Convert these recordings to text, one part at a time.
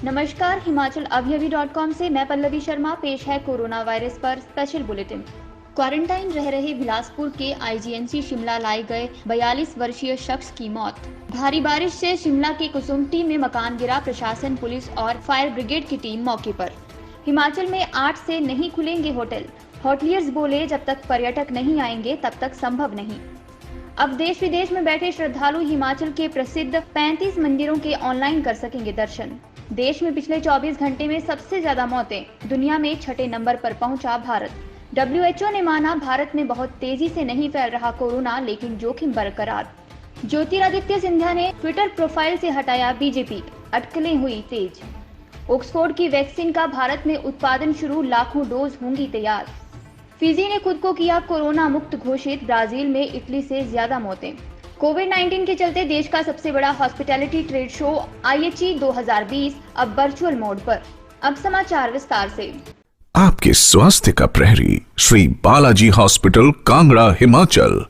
नमस्कार, हिमाचल अभी.com से मैं पल्लवी शर्मा। पेश है कोरोना वायरस पर स्पेशल बुलेटिन। क्वारंटाइन रह रहे बिलासपुर के आईजीएमसी शिमला लाए गए 42 वर्षीय शख्स की मौत। भारी बारिश से शिमला के कुसुम्पटी में मकान गिरा। प्रशासन, पुलिस और फायर ब्रिगेड की टीम मौके पर। हिमाचल में 8 से नहीं खुलेंगे होटल। होटलियर्स बोले, जब तक पर्यटक नहीं आएंगे तब तक संभव नहीं। अब देश विदेश में बैठे श्रद्धालु हिमाचल के प्रसिद्ध 35 मंदिरों के ऑनलाइन कर सकेंगे दर्शन। देश में पिछले 24 घंटे में सबसे ज्यादा मौतें। दुनिया में 6ठे नंबर पर पहुंचा भारत। WHO ने माना, भारत में बहुत तेजी से नहीं फैल रहा कोरोना, लेकिन जोखिम बरकरार। ज्योतिरादित्य सिंधिया ने ट्विटर प्रोफाइल से हटाया बीजेपी। अटकलें हुई तेज। ऑक्सफोर्ड की वैक्सीन का भारत में उत्पादन शुरू। लाखों डोज होंगी तैयार। फिजी ने खुद को किया कोरोना मुक्त घोषित। ब्राजील में इटली से ज्यादा मौतें। कोविड-19 के चलते देश का सबसे बड़ा हॉस्पिटैलिटी ट्रेड शो IHE 2020 अब वर्चुअल मोड पर। अब समाचार विस्तार से। आपके स्वास्थ्य का प्रहरी श्री बालाजी हॉस्पिटल, कांगड़ा, हिमाचल।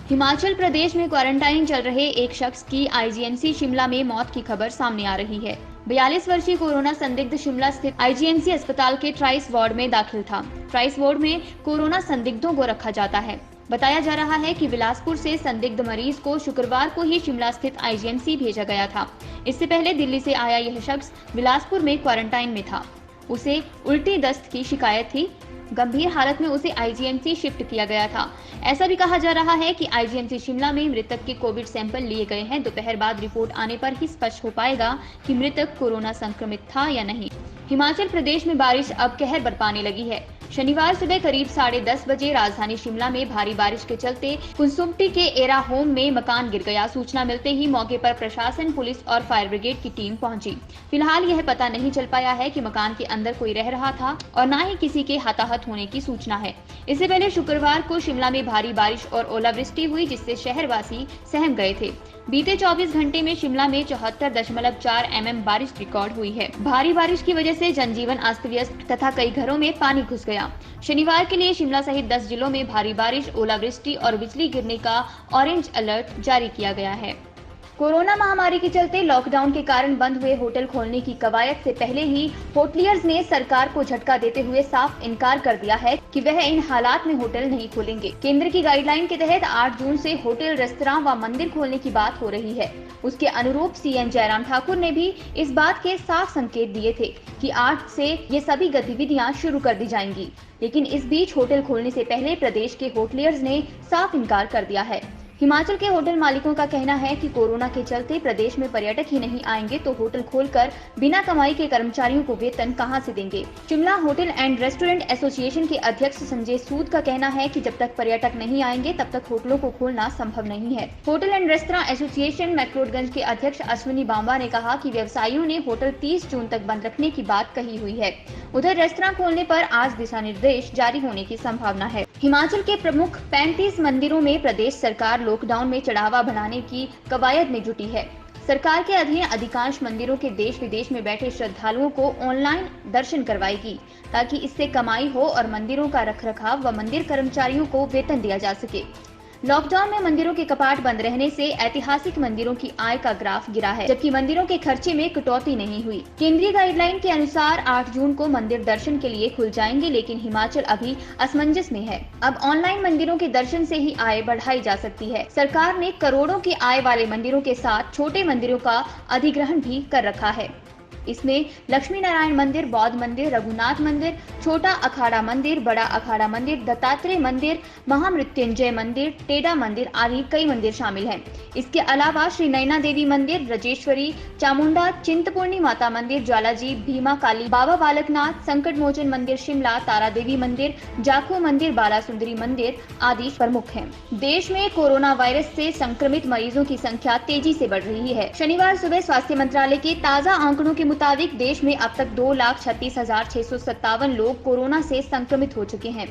हिमाचल प्रदेश में क्वारंटाइन चल रहे एक शख्स की आईजीएमसी शिमला में मौत की खबर सामने आ रही है। 42 वर्षीय कोरोना संदिग्ध शिमला स्थित आईजीएमसी अस्पताल के ट्राइस वार्ड में दाखिल था। ट्राइस वार्ड में कोरोना संदिग्धों को रखा जाता है। बताया जा रहा है कि बिलासपुर से संदिग्ध मरीज को शुक्रवार को ही शिमला स्थित आईजीएमसी भेजा गया था। इससे पहले दिल्ली से आया यह शख्स बिलासपुर में क्वारंटाइन में था। उसे उल्टी दस्त की शिकायत थी। गंभीर हालत में उसे आईजीएमसी शिफ्ट किया गया था। ऐसा भी कहा जा रहा है कि आईजीएमसी शिमला में मृतक के कोविड सैंपल लिए गए हैं। दोपहर बाद रिपोर्ट आने पर ही स्पष्ट हो पाएगा कि मृतक कोरोना संक्रमित था या नहीं। हिमाचल प्रदेश में बारिश अब कहर बरपाने लगी है। शनिवार सुबह करीब 10:30 बजे राजधानी शिमला में भारी बारिश के चलते कुसुम्पटी के एरा होम में मकान गिर गया। सूचना मिलते ही मौके पर प्रशासन, पुलिस और फायर ब्रिगेड की टीम पहुंची। फिलहाल यह पता नहीं चल पाया है कि मकान के अंदर कोई रह रहा था और न ही किसी के हताहत होने की सूचना है। इससे पहले शुक्रवार को शिमला में भारी बारिश और ओलावृष्टि हुई, जिससे शहरवासी सहम गए थे। बीते 24 घंटे में शिमला में 74.4 mm बारिश रिकॉर्ड हुई है। भारी बारिश की वजह से जनजीवन अस्त व्यस्त तथा कई घरों में पानी घुस गया। शनिवार के लिए शिमला सहित 10 जिलों में भारी बारिश, ओलावृष्टि और बिजली गिरने का ऑरेंज अलर्ट जारी किया गया है। कोरोना महामारी के चलते लॉकडाउन के कारण बंद हुए होटल खोलने की कवायद से पहले ही होटलियर्स ने सरकार को झटका देते हुए साफ इनकार कर दिया है कि वह इन हालात में होटल नहीं खोलेंगे। केंद्र की गाइडलाइन के तहत 8 जून से होटल, रेस्तरां व मंदिर खोलने की बात हो रही है। उसके अनुरूप सीएम जयराम ठाकुर ने भी इस बात के साफ संकेत दिए थे कि 8 से ये सभी गतिविधियां शुरू कर दी जाएंगी। लेकिन इस बीच होटल खोलने से पहले प्रदेश के होटलियर्स ने साफ इनकार कर दिया है। हिमाचल के होटल मालिकों का कहना है कि कोरोना के चलते प्रदेश में पर्यटक ही नहीं आएंगे तो होटल खोलकर बिना कमाई के कर्मचारियों को वेतन कहां से देंगे। Shimla hotel and restaurant association के अध्यक्ष संजय सूद का कहना है कि जब तक पर्यटक नहीं आएंगे तब तक होटलों को खोलना संभव नहीं है। Hotel and restaurant association McLeodganj के अध्यक्ष अश्विनी बांबा ने कहा कि व्यवसायियों ने होटल 30 जून तक बंद रखने की बात कही हुई है। उधर रेस्तरां खोलने पर आज दिशा निर्देश जारी होने की संभावना है। हिमाचल के प्रमुख 35 मंदिरों में प्रदेश सरकार लॉकडाउन में चढ़ावा बनाने की कवायद में जुटी है। सरकार के अधीन अधिकांश मंदिरों के देश विदेश में बैठे श्रद्धालुओं को ऑनलाइन दर्शन करवाएगी, ताकि इससे कमाई हो और मंदिरों का रखरखाव व मंदिर कर्मचारियों को वेतन दिया जा सके। लॉकडाउन में मंदिरों के कपाट बंद रहने से ऐतिहासिक मंदिरों की आय का ग्राफ गिरा है, जबकि मंदिरों के खर्चे में कटौती नहीं हुई। केंद्रीय गाइडलाइन के अनुसार 8 जून को मंदिर दर्शन के लिए खुल जाएंगे, लेकिन हिमाचल अभी असमंजस में है। अब ऑनलाइन मंदिरों के दर्शन से ही आय बढ़ाई जा सकती है। सरकार ने करोड़ों की आय वाले मंदिरों के साथ छोटे मंदिरों का अधिग्रहण भी कर रखा है। इसमें लक्ष्मी नारायण मंदिर, बौद्ध मंदिर, रघुनाथ मंदिर, छोटा अखाड़ा मंदिर, बड़ा अखाड़ा मंदिर, दत्तात्रेय मंदिर, महामृत्युंजय मंदिर, टेढ़ा मंदिर आदि कई मंदिर शामिल हैं। इसके अलावा श्री नैना देवी मंदिर, रजेश्वरी, चामुंडा, चिंतपूर्णी माता मंदिर, ज्वालाजी, भीमा काली, बाबा बालकनाथ, संकट मोचन मंदिर शिमला, तारा देवी मंदिर, जाखू मंदिर, बाला सुंदरी मंदिर आदि प्रमुख हैं। देश में कोरोना वायरस से संक्रमित मरीजों की संख्या तेजी से बढ़ रही है। शनिवार सुबह स्वास्थ्य मंत्रालय के ताजा आंकड़ों के मुताबिक देश में अब तक 2,36,657 लोग कोरोना से संक्रमित हो चुके हैं।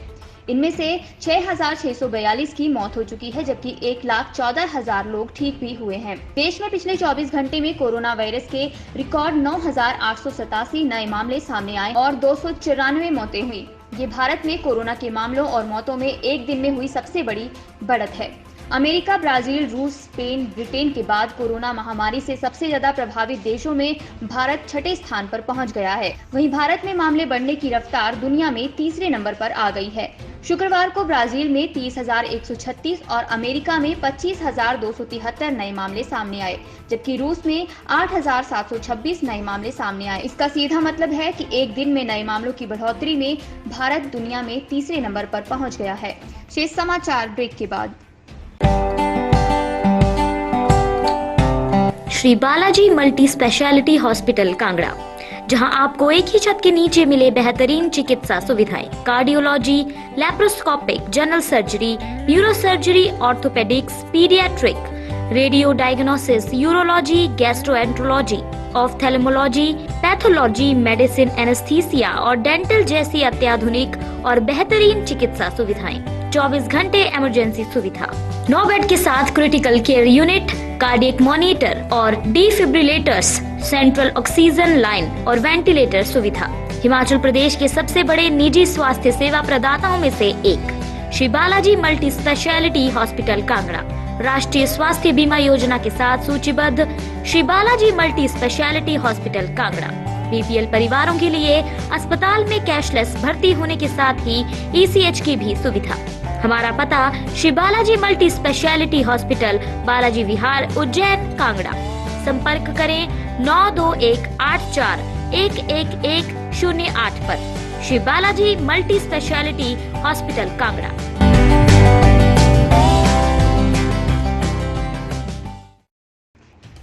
इनमें से 6,642 की मौत हो चुकी है, जबकि 1,14,000 लोग ठीक भी हुए हैं। देश में पिछले 24 घंटे में कोरोना वायरस के रिकॉर्ड 9,887 नए मामले सामने आए और 294 मौतें हुई। ये भारत में कोरोना के मामलों और मौतों में एक दिन में हुई सबसे बड़ी बढ़त है। अमेरिका, ब्राजील, रूस, स्पेन, ब्रिटेन के बाद कोरोना महामारी से सबसे ज्यादा प्रभावित देशों में भारत छठे स्थान पर पहुंच गया है। वहीं भारत में मामले बढ़ने की रफ्तार दुनिया में तीसरे नंबर पर आ गई है। शुक्रवार को ब्राजील में 30,136 और अमेरिका में 25,273 नए मामले सामने आए, जबकि रूस में 8,726 नए मामले सामने आए। इसका सीधा मतलब है कि एक दिन में नए मामलों की बढ़ोतरी में भारत दुनिया में तीसरे नंबर पर पहुंच गया है। शेष समाचार ब्रेक के बाद। Shri Balaji multi speciality hospital Kangra, जहां आपको एक ही छत के नीचे मिले बेहतरीन चिकित्सा सुविधाएं, cardiology, laparoscopic, general surgery, neuro surgery, orthopaedics, paediatric, radio diagnosis, urology, gastroenterology, ophthalmology, pathology, medicine, anaesthesia और डेंटल जैसी अत्याधुनिक और बेहतरीन चिकित्सा सुविधाएं, 24 घंटे इमरजेंसी सुविधा, 9 बेड के साथ critical care unit, cardiac monitor और डिफिब्रिलेटर्स, सेंट्रल ऑक्सीजन लाइन और वेंटिलेटर सुविधा। हिमाचल प्रदेश के सबसे बड़े निजी स्वास्थ्य सेवा प्रदाताओं में से एक Shri Balaji multi speciality hospital Kangra राष्ट्रीय स्वास्थ्य बीमा योजना के साथ सूचीबद्ध Shri Balaji multi speciality hospital Kangra BPL परिवारों के लिए अस्पताल में कैशलेस भर्ती होने के साथ ही ईसीएच की भी सुविधा। हमारा पता Shri Balaji multi speciality hospital, Balaji Vihar, Ujjain, Kangra. संपर्क करें 9218411108 पर। Shri Balaji multi speciality hospital Kangra.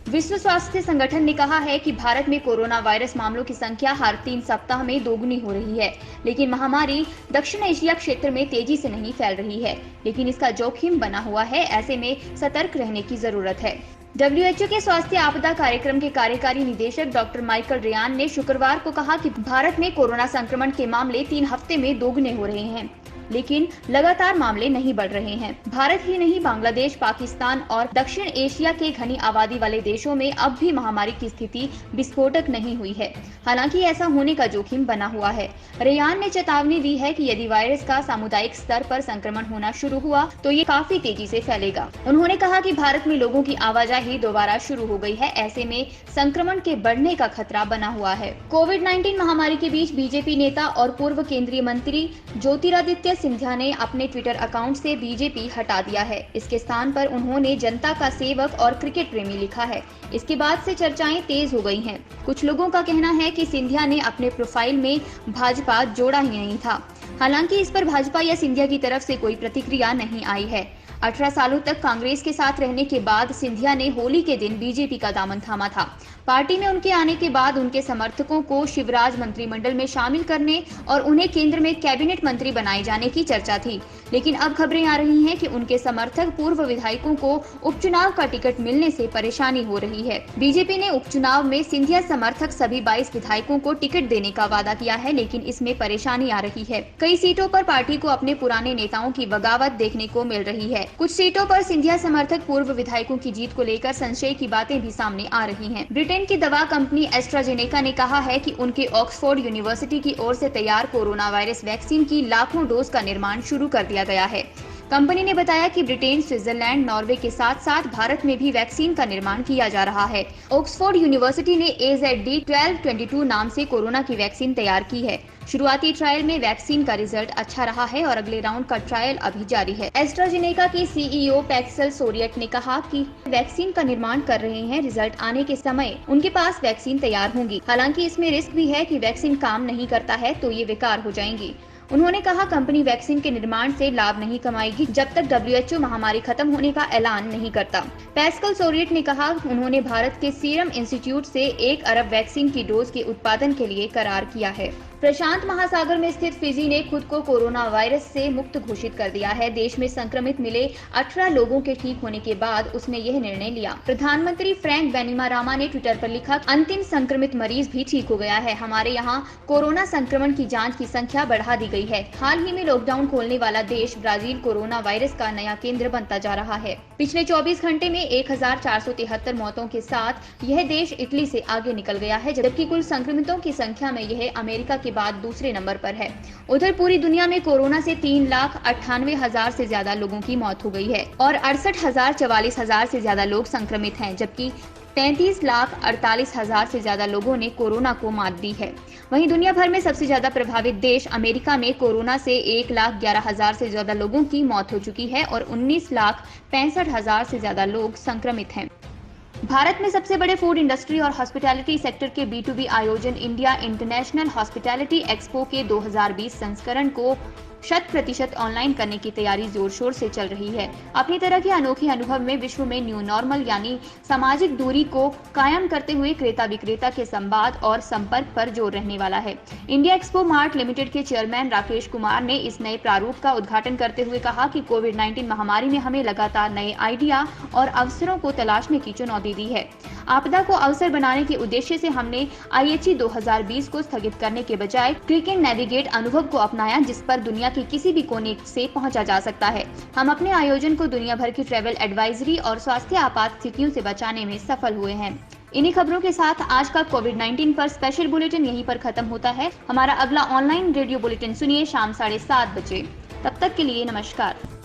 विश्व स्वास्थ्य संगठन ने कहा है कि भारत में कोरोना वायरस मामलों की संख्या हर 3 सप्ताह में दोगुनी हो रही है, लेकिन महामारी दक्षिण एशिया क्षेत्र में तेजी से नहीं फैल रही है, लेकिन इसका जोखिम बना हुआ है। ऐसे में सतर्क रहने की जरूरत है। WHO के स्वास्थ्य आपदा कार्यक्रम के कार्यकारी निदेशक डॉक्टर माइकल रेयान ने शुक्रवार को कहा कि भारत में कोरोना संक्रमण के मामले 3 हफ्ते में दोगुने हो रहे हैं, लेकिन लगातार मामले नहीं बढ़ रहे हैं। भारत ही नहीं, बांग्लादेश, पाकिस्तान और दक्षिण एशिया के घनी आबादी वाले देशों में अब भी महामारी की स्थिति विस्फोटक नहीं हुई है। हालांकि ऐसा होने का जोखिम बना हुआ है। रेयान ने चेतावनी दी है कि यदि वायरस का सामुदायिक स्तर पर संक्रमण होना शुरू हुआ तो ये काफी तेजी से फैलेगा। उन्होंने कहा कि भारत में लोगों की आवाजाही दोबारा शुरू हो गई है, ऐसे में संक्रमण के बढ़ने का खतरा बना हुआ है। कोविड-19 महामारी के बीच बीजेपी नेता और पूर्व केंद्रीय मंत्री ज्योतिरादित्य सिंधिया ने अपने ट्विटर अकाउंट से बीजेपी हटा दिया है। इसके स्थान पर उन्होंने जनता का सेवक और क्रिकेट प्रेमी लिखा है। इसके बाद से चर्चाएं तेज हो गई हैं। कुछ लोगों का कहना है कि सिंधिया ने अपने प्रोफाइल में भाजपा जोड़ा ही नहीं था। हालांकि इस पर भाजपा या सिंधिया की तरफ से कोई प्रतिक्रिया नहीं आई है। 18 सालों तक कांग्रेस के साथ रहने के बाद सिंधिया ने होली के दिन बीजेपी का दामन थामा था। पार्टी में उनके आने के बाद उनके समर्थकों को शिवराज मंत्रिमंडल में शामिल करने और उन्हें केंद्र में कैबिनेट मंत्री बनाए जाने की चर्चा थी, लेकिन अब खबरें आ रही हैं कि उनके समर्थक पूर्व विधायकों को उपचुनाव का टिकट मिलने से परेशानी हो रही है। बीजेपी ने उपचुनाव में सिंधिया समर्थक सभी 22 विधायकों को टिकट देने का वादा किया है, लेकिन इसमें परेशानी आ रही है। कई सीटों पर पार्टी को अपने पुराने नेताओं की बगावत देखने को मिल रही है। कुछ सीटों पर सिंधिया समर्थक पूर्व विधायकों की जीत को लेकर संशय की बातें भी सामने आ रही हैं। ब्रिटेन की दवा कंपनी एस्ट्राजेनेका ने कहा है कि उनके ऑक्सफोर्ड यूनिवर्सिटी की ओर से तैयार कोरोना वायरस वैक्सीन की लाखों डोज का निर्माण शुरू कर दिया गया है। कंपनी ने बताया कि ब्रिटेन, स्विट्जरलैंड, नॉर्वे के साथ साथ भारत में भी वैक्सीन का निर्माण किया जा रहा है। ऑक्सफोर्ड यूनिवर्सिटी ने AZD1222 नाम से कोरोना की वैक्सीन तैयार की है। शुरुआती ट्रायल में वैक्सीन का रिजल्ट अच्छा रहा है और अगले राउंड का ट्रायल अभी जारी है। एस्ट्राजेनेका की CEO पैक्सल सोरियट ने कहा कि वैक्सीन का निर्माण कर रहे हैं, रिजल्ट आने के समय उनके पास वैक्सीन तैयार होंगी। हालांकि इसमें रिस्क भी है कि वैक्सीन काम नहीं करता है तो ये बेकार हो जाएंगी। उन्होंने कहा कंपनी वैक्सीन के निर्माण से लाभ नहीं कमाएगी जब तक WHO महामारी खत्म होने का ऐलान नहीं करता। पैस्कल सोरियट ने कहा उन्होंने भारत के सीरम इंस्टीट्यूट से 1 अरब वैक्सीन की डोज के उत्पादन के लिए करार किया है। प्रशांत महासागर में स्थित फिजी ने खुद को कोरोना वायरस से मुक्त घोषित कर दिया है। देश में संक्रमित मिले 18 लोगों के ठीक होने के बाद उसने यह निर्णय लिया। प्रधानमंत्री फ्रैंक बैनिमारामा ने ट्विटर पर लिखा, अंतिम संक्रमित मरीज भी ठीक हो गया है। हमारे यहाँ कोरोना संक्रमण की जांच की संख्या बढ़ा दी गई है। हाल ही में लॉकडाउन खोलने वाला देश ब्राजील कोरोना वायरस का नया केंद्र बनता जा रहा है। पिछले 24 घंटे में 1473 मौतों के साथ यह देश इटली से आगे निकल गया है, जबकि कुल संक्रमितों की संख्या में यह अमेरिका के बाद दूसरे नंबर पर है। उधर पूरी दुनिया में कोरोना से 3,98,000 से ज्यादा लोगों की मौत हो गई है और 68,44,000 से ज्यादा लोग संक्रमित हैं, जबकि 33,48,000 से ज्यादा लोगों ने कोरोना को मात दी है। वहीं दुनिया भर में सबसे ज्यादा प्रभावित देश अमेरिका में कोरोना से 1,11,000 से ज्यादा लोगों की मौत हो चुकी है और 19,65,000 से ज्यादा लोग संक्रमित हैं। भारत में सबसे बड़े फूड इंडस्ट्री और हॉस्पिटैलिटी सेक्टर के B2B आयोजन इंडिया इंटरनेशनल हॉस्पिटैलिटी एक्सपो के 2020 संस्करण को 100% ऑनलाइन करने की तैयारी जोर शोर से चल रही है। अपनी तरह के अनोखे अनुभव में विश्व में न्यू नॉर्मल यानी सामाजिक दूरी को कायम करते हुए क्रेता विक्रेता के संवाद और संपर्क पर जोर रहने वाला है। इंडिया एक्सपो मार्ट लिमिटेड के चेयरमैन राकेश कुमार ने इस नए प्रारूप का उद्घाटन करते हुए कहा कि कोविड-19 महामारी ने हमें लगातार नए आइडिया और अवसरों को तलाशने की चुनौती दी है। आपदा को अवसर बनाने के उद्देश्य से हमने IHE 2020 को स्थगित करने के बजाय क्लिक एंड नेविगेट अनुभव को अपनाया, जिस पर दुनिया के किसी भी कोने से पहुंचा जा सकता है। हम अपने आयोजन को दुनिया भर की ट्रैवल एडवाइजरी और स्वास्थ्य आपात स्थितियों से बचाने में सफल हुए हैं। इन्हीं खबरों के साथ आज का कोविड-19 पर स्पेशल बुलेटिन यहीं पर खत्म होता है। हमारा अगला ऑनलाइन रेडियो बुलेटिन सुनिए शाम 7:30 बजे। तब तक के लिए नमस्कार।